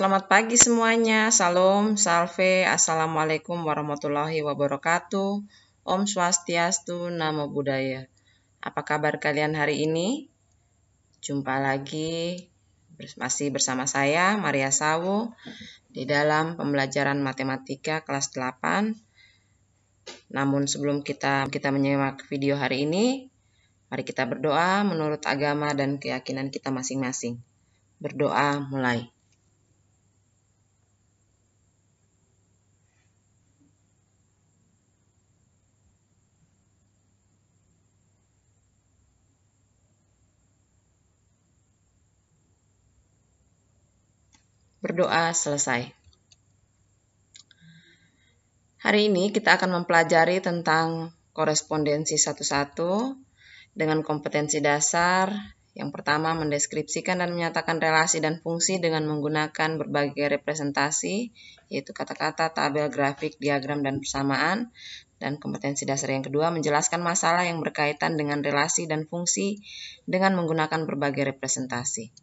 selamat pagi semuanya. Salam, salve, assalamualaikum warahmatullahi wabarakatuh. Om Swastiastu, Namo Buddhaya. Apa kabar kalian hari ini? Jumpa lagi masih bersama saya, Maria Sawu, di dalam pembelajaran matematika kelas 8. Namun sebelum kita menyimak video hari ini, mari kita berdoa menurut agama dan keyakinan kita masing-masing. Berdoa mulai. Berdoa selesai. Hari ini kita akan mempelajari tentang korespondensi satu-satu dengan kompetensi dasar. Yang pertama, mendeskripsikan dan menyatakan relasi dan fungsi dengan menggunakan berbagai representasi, yaitu kata-kata, tabel, grafik, diagram, dan persamaan. Dan kompetensi dasar yang kedua, menjelaskan masalah yang berkaitan dengan relasi dan fungsi dengan menggunakan berbagai representasi.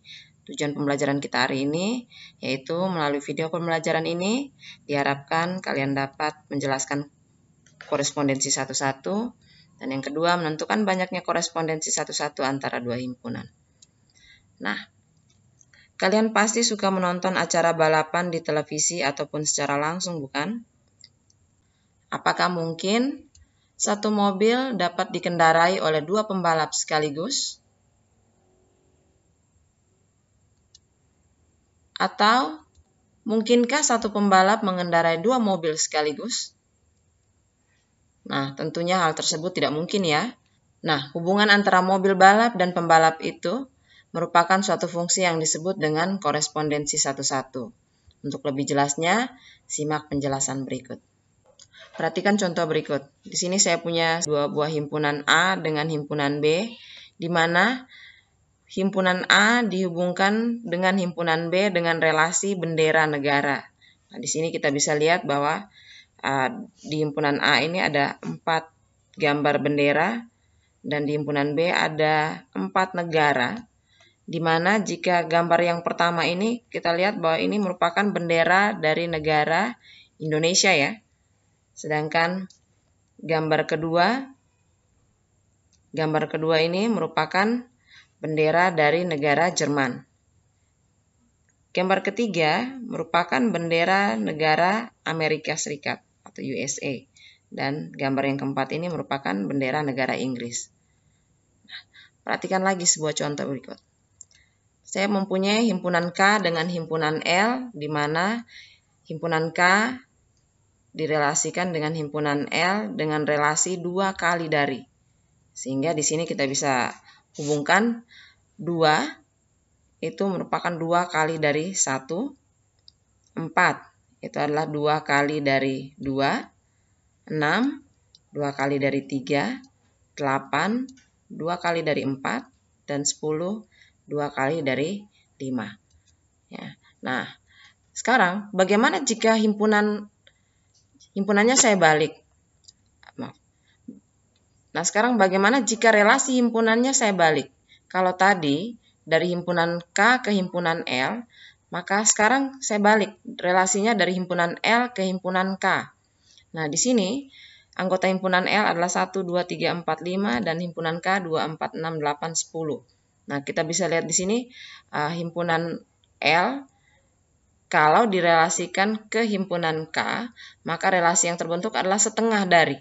Tujuan pembelajaran kita hari ini, yaitu melalui video pembelajaran ini, diharapkan kalian dapat menjelaskan korespondensi satu-satu, dan yang kedua, menentukan banyaknya korespondensi satu-satu antara dua himpunan. Nah, kalian pasti suka menonton acara balapan di televisi ataupun secara langsung, bukan? Apakah mungkin satu mobil dapat dikendarai oleh dua pembalap sekaligus? Atau mungkinkah satu pembalap mengendarai dua mobil sekaligus? Nah, tentunya hal tersebut tidak mungkin ya. Nah, hubungan antara mobil balap dan pembalap itu merupakan suatu fungsi yang disebut dengan korespondensi satu-satu. Untuk lebih jelasnya, simak penjelasan berikut. Perhatikan contoh berikut. Di sini saya punya dua buah himpunan A dengan himpunan B, di mana himpunan A dihubungkan dengan himpunan B dengan relasi bendera negara. Nah, di sini kita bisa lihat bahwa di himpunan A ini ada 4 gambar bendera dan di himpunan B ada 4 negara. Di mana jika gambar yang pertama ini kita lihat bahwa ini merupakan bendera dari negara Indonesia ya. Sedangkan gambar kedua ini merupakan bendera dari negara Jerman. Gambar ketiga merupakan bendera negara Amerika Serikat atau USA. Dan gambar yang keempat ini merupakan bendera negara Inggris. Nah, perhatikan lagi sebuah contoh berikut. Saya mempunyai himpunan K dengan himpunan L, di mana himpunan K direlasikan dengan himpunan L dengan relasi 2 kali dari. Sehingga di sini kita bisa hubungkan 2 itu merupakan 2 kali dari 1, 4 itu adalah 2 kali dari 2, 6 2 kali dari 3, 8 2 kali dari 4, dan 10 2 kali dari 5. Ya. Nah, sekarang bagaimana jika himpunannya saya balik? Nah, sekarang bagaimana jika relasi himpunannya saya balik? Kalau tadi dari himpunan K ke himpunan L, maka sekarang saya balik relasinya dari himpunan L ke himpunan K. Nah, di sini anggota himpunan L adalah 1, 2, 3, 4, 5 dan himpunan K 2, 4, 6, 8, 10. Nah, kita bisa lihat di sini himpunan L kalau direlasikan ke himpunan K, maka relasi yang terbentuk adalah setengah dari.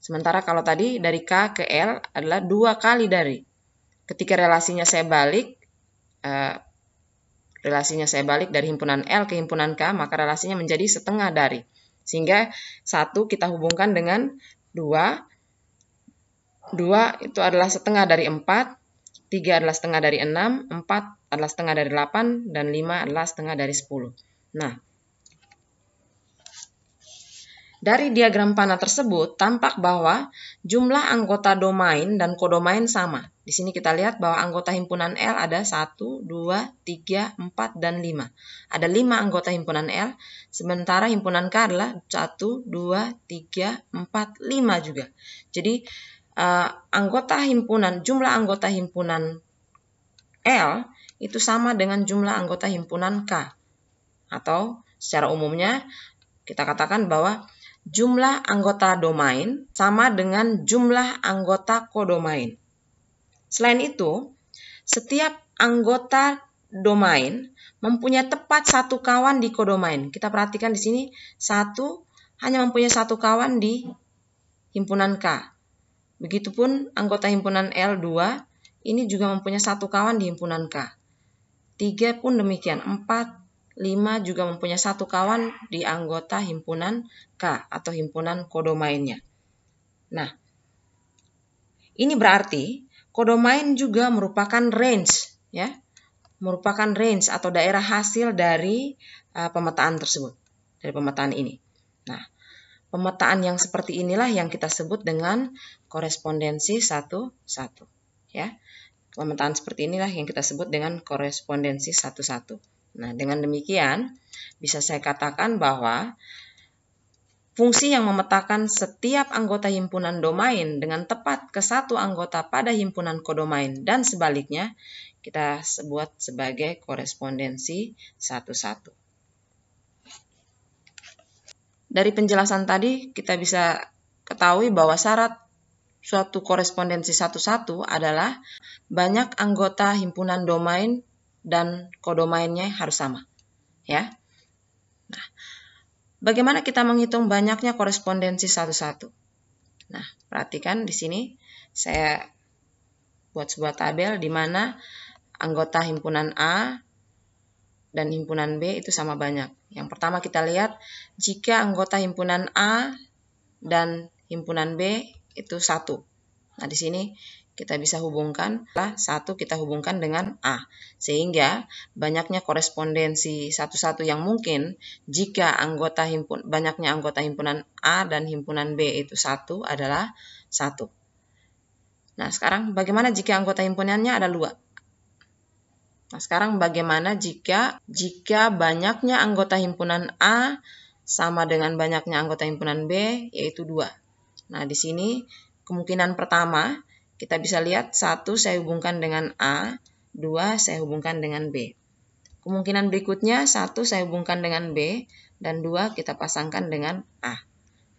Sementara kalau tadi dari K ke L adalah 2 kali dari. Ketika relasinya saya balik dari himpunan L ke himpunan K, maka relasinya menjadi setengah dari. Sehingga 1 kita hubungkan dengan 2. 2 itu adalah setengah dari 4, 3 adalah setengah dari 6, 4 adalah setengah dari 8, dan 5 adalah setengah dari 10. Nah, dari diagram panah tersebut tampak bahwa jumlah anggota domain dan kodomain sama. Di sini kita lihat bahwa anggota himpunan L ada 1, 2, 3, 4, dan 5. Ada 5 anggota himpunan L, sementara himpunan K adalah 1, 2, 3, 4, 5 juga. Jadi jumlah anggota himpunan L itu sama dengan jumlah anggota himpunan K. Atau secara umumnya kita katakan bahwa jumlah anggota domain sama dengan jumlah anggota kodomain. Selain itu, setiap anggota domain mempunyai tepat satu kawan di kodomain. Kita perhatikan di sini hanya mempunyai satu kawan di himpunan K. Begitupun anggota himpunan L2 ini juga mempunyai satu kawan di himpunan K. 3 pun demikian, 4, 5 juga mempunyai satu kawan di anggota himpunan K atau himpunan kodomainnya. Nah, ini berarti kodomain juga merupakan range, ya, merupakan range atau daerah hasil dari pemetaan tersebut, dari pemetaan ini. Nah, pemetaan yang seperti inilah yang kita sebut dengan korespondensi 1-1, ya. Pemetaan seperti inilah yang kita sebut dengan korespondensi 1-1. Nah, dengan demikian bisa saya katakan bahwa fungsi yang memetakan setiap anggota himpunan domain dengan tepat ke satu anggota pada himpunan kodomain dan sebaliknya kita sebut sebagai korespondensi 1-1. Dari penjelasan tadi kita bisa ketahui bahwa syarat suatu korespondensi 1-1 adalah banyak anggota himpunan domain dan kodomainnya harus sama, ya. Nah, bagaimana kita menghitung banyaknya korespondensi 1-1? Nah, perhatikan di sini saya buat sebuah tabel di mana anggota himpunan A dan himpunan B itu sama banyak. Yang pertama kita lihat jika anggota himpunan A dan himpunan B itu 1. Nah, di sini kita bisa hubungkan 1 kita hubungkan dengan A. Sehingga banyaknya korespondensi 1-1 yang mungkin jika banyaknya anggota himpunan A dan himpunan B itu 1 adalah 1. Nah, sekarang bagaimana jika anggota himpunannya ada 2? Nah, sekarang bagaimana jika banyaknya anggota himpunan A sama dengan banyaknya anggota himpunan B yaitu 2. Nah, di sini kemungkinan pertama kita bisa lihat 1 saya hubungkan dengan A, 2 saya hubungkan dengan B. Kemungkinan berikutnya 1 saya hubungkan dengan B, dan 2 kita pasangkan dengan A.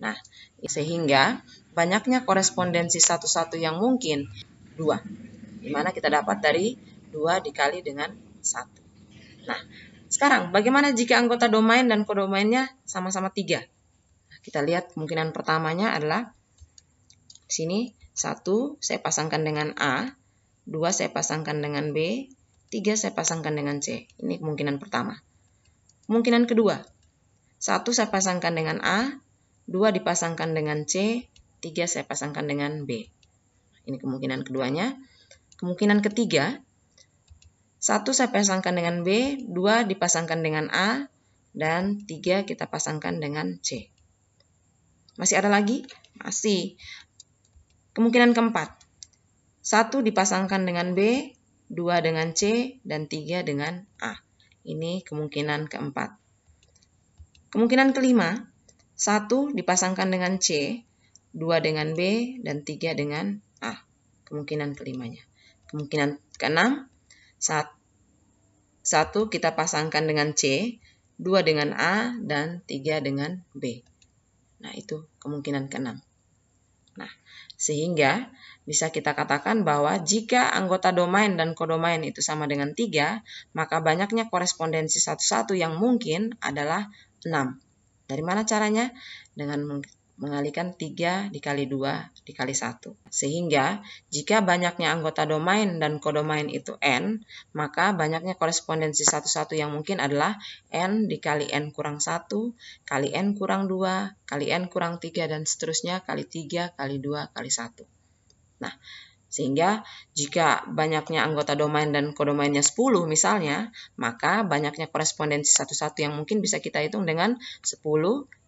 Nah, sehingga banyaknya korespondensi 1-1 yang mungkin 2. Dimana kita dapat dari 2 dikali dengan 1. Nah, sekarang bagaimana jika anggota domain dan kodomainnya sama-sama 3? Nah, kita lihat kemungkinan pertamanya adalah di sini 1 saya pasangkan dengan A, 2 saya pasangkan dengan B, 3 saya pasangkan dengan C. Ini kemungkinan pertama. Kemungkinan kedua, 1 saya pasangkan dengan A, 2 dipasangkan dengan C, 3 saya pasangkan dengan B. Ini kemungkinan keduanya. Kemungkinan ketiga, 1 saya pasangkan dengan B, 2 dipasangkan dengan A, dan 3 kita pasangkan dengan C. Masih ada lagi? Masih. Kemungkinan keempat, 1 dipasangkan dengan B, 2 dengan C, dan 3 dengan A. Ini kemungkinan keempat. Kemungkinan kelima, 1 dipasangkan dengan C, 2 dengan B, dan 3 dengan A. Kemungkinan kelimanya. Kemungkinan keenam, 1 kita pasangkan dengan C, 2 dengan A, dan 3 dengan B. Nah, itu kemungkinan keenam. Nah, sehingga bisa kita katakan bahwa jika anggota domain dan kodomain itu sama dengan 3, maka banyaknya korespondensi 1-1 yang mungkin adalah 6. Dari mana caranya? Dengan mengalikan 3 dikali 2 dikali 1. Sehingga jika banyaknya anggota domain dan kodomain itu N, maka banyaknya korespondensi 1-1 yang mungkin adalah N dikali N kurang 1, kali N kurang 2, kali N kurang 3, dan seterusnya kali 3, kali 2, kali 1. Nah, sehingga jika banyaknya anggota domain dan kodomainnya 10 misalnya, maka banyaknya korespondensi 1-1 yang mungkin bisa kita hitung dengan 10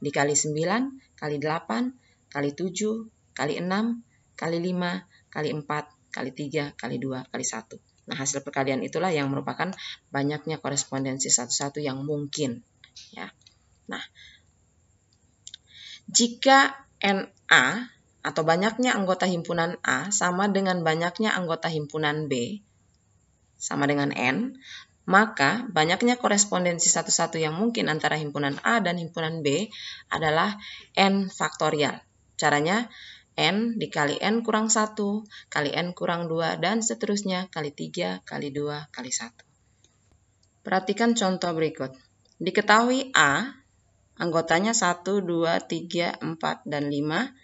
dikali 9, kali 8, kali 7, kali 6, kali 5, kali 4, kali 3, kali 2, kali 1. Nah, hasil perkalian itulah yang merupakan banyaknya korespondensi 1-1 yang mungkin. Ya. Nah, jika NA atau banyaknya anggota himpunan A sama dengan banyaknya anggota himpunan B, sama dengan N, maka banyaknya korespondensi satu-satu yang mungkin antara himpunan A dan himpunan B adalah N faktorial. Caranya N dikali N kurang 1, kali N kurang 2, dan seterusnya kali 3, kali 2, kali 1. Perhatikan contoh berikut. Diketahui A, anggotanya 1, 2, 3, 4, dan 5,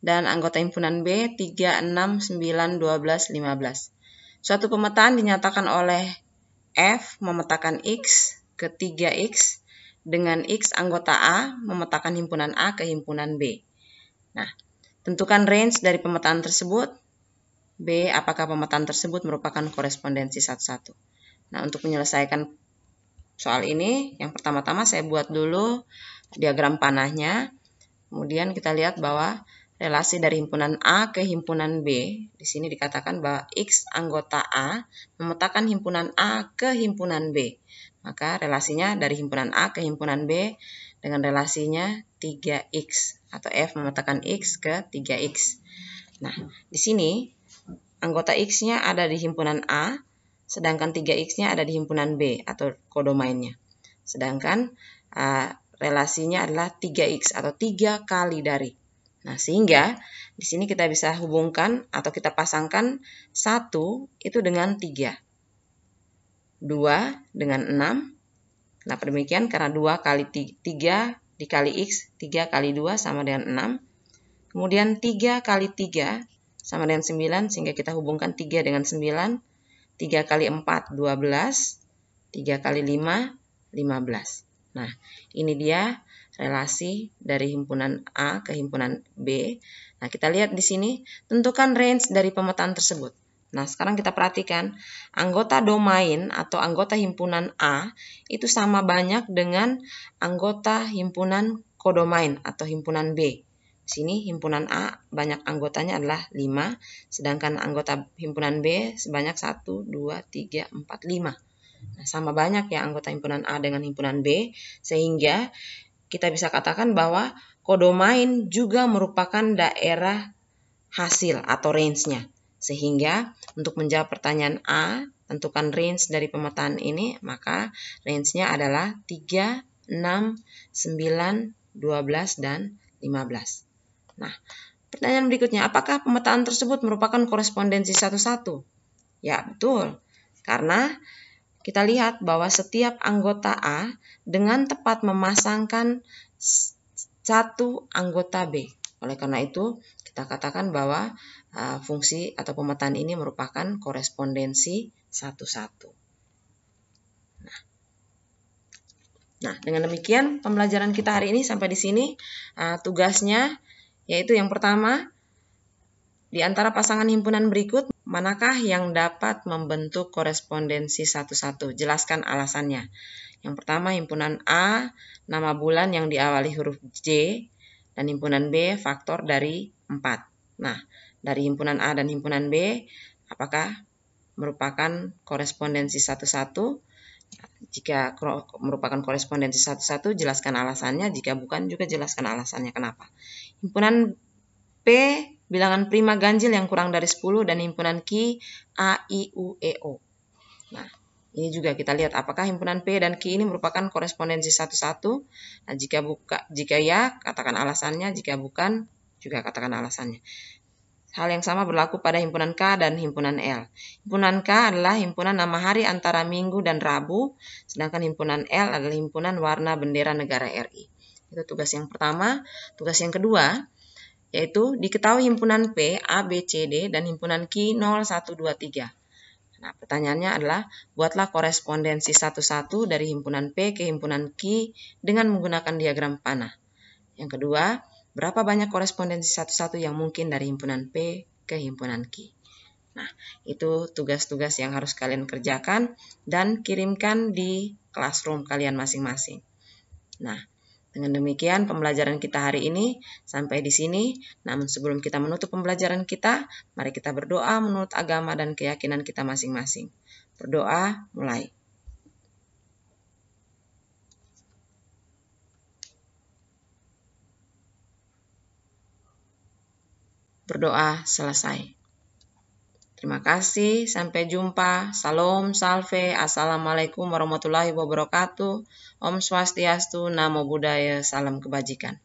dan anggota himpunan B 3, 6, 9, 12, 15. Suatu pemetaan dinyatakan oleh F memetakan X ke 3X dengan X anggota A memetakan himpunan A ke himpunan B. Nah, tentukan range dari pemetaan tersebut. B, apakah pemetaan tersebut merupakan korespondensi satu-satu. Nah, untuk menyelesaikan soal ini, yang pertama-tama saya buat dulu diagram panahnya. Kemudian kita lihat bahwa relasi dari himpunan A ke himpunan B, di sini dikatakan bahwa X anggota A memetakan himpunan A ke himpunan B. Maka relasinya dari himpunan A ke himpunan B dengan relasinya 3X atau F memetakan X ke 3X. Nah, di sini anggota X-nya ada di himpunan A, sedangkan 3X-nya ada di himpunan B atau kodomainnya. Sedangkan relasinya adalah 3X atau 3 kali dari. Nah, sehingga di sini kita bisa hubungkan atau kita pasangkan 1 itu dengan 3. 2 dengan 6. Kenapa demikian? Karena 2 kali 3 dikali X, 3 kali 2 sama dengan 6. Kemudian 3 kali 3 sama dengan 9, sehingga kita hubungkan 3 dengan 9. 3 kali 4, 12. 3 kali 5, 15. Nah, ini dia relasi dari himpunan A ke himpunan B. Nah, kita lihat di sini, tentukan range dari pemetaan tersebut. Nah, sekarang kita perhatikan, anggota domain atau anggota himpunan A itu sama banyak dengan anggota himpunan kodomain atau himpunan B. Di sini himpunan A banyak anggotanya adalah 5, sedangkan anggota himpunan B sebanyak 1, 2, 3, 4, 5. Nah, sama banyak ya anggota himpunan A dengan himpunan B, sehingga kita bisa katakan bahwa kodomain juga merupakan daerah hasil atau range-nya. Sehingga untuk menjawab pertanyaan A, tentukan range dari pemetaan ini, maka range-nya adalah 3, 6, 9, 12, dan 15. Nah, pertanyaan berikutnya, apakah pemetaan tersebut merupakan korespondensi satu-satu? Ya, betul. Karena kita lihat bahwa setiap anggota A dengan tepat memasangkan satu anggota B. Oleh karena itu, kita katakan bahwa fungsi atau pemetaan ini merupakan korespondensi satu-satu. Nah, dengan demikian pembelajaran kita hari ini sampai di sini. Tugasnya yaitu yang pertama, di antara pasangan himpunan berikut, manakah yang dapat membentuk korespondensi satu-satu? Jelaskan alasannya. Yang pertama, himpunan A, nama bulan yang diawali huruf J, dan himpunan B, faktor dari 4. Nah, dari himpunan A dan himpunan B, apakah merupakan korespondensi satu-satu? Jika merupakan korespondensi satu-satu, jelaskan alasannya. Jika bukan, juga jelaskan alasannya kenapa. Himpunan P, bilangan prima ganjil yang kurang dari 10, dan himpunan Q, A, I, U, E, O. Nah, ini juga kita lihat apakah himpunan P dan Q ini merupakan korespondensi satu-satu. Nah, jika ya, katakan alasannya. Jika bukan, juga katakan alasannya. Hal yang sama berlaku pada himpunan K dan himpunan L. Himpunan K adalah himpunan nama hari antara Minggu dan Rabu, sedangkan himpunan L adalah himpunan warna bendera negara RI. Itu tugas yang pertama. Tugas yang kedua, yaitu diketahui himpunan P, A, B, C, D, dan himpunan Q 0, 1, 2, 3. Nah, pertanyaannya adalah, buatlah korespondensi satu-satu dari himpunan P ke himpunan Q dengan menggunakan diagram panah. Yang kedua, berapa banyak korespondensi satu-satu yang mungkin dari himpunan P ke himpunan Q. Nah, itu tugas-tugas yang harus kalian kerjakan dan kirimkan di classroom kalian masing-masing. Nah, dengan demikian pembelajaran kita hari ini sampai di sini. Namun sebelum kita menutup pembelajaran kita, mari kita berdoa menurut agama dan keyakinan kita masing-masing. Berdoa, mulai. Berdoa, selesai. Terima kasih, sampai jumpa. Salam, salve, assalamualaikum warahmatullahi wabarakatuh. Om Swastiastu, Namo Buddhaya, salam kebajikan.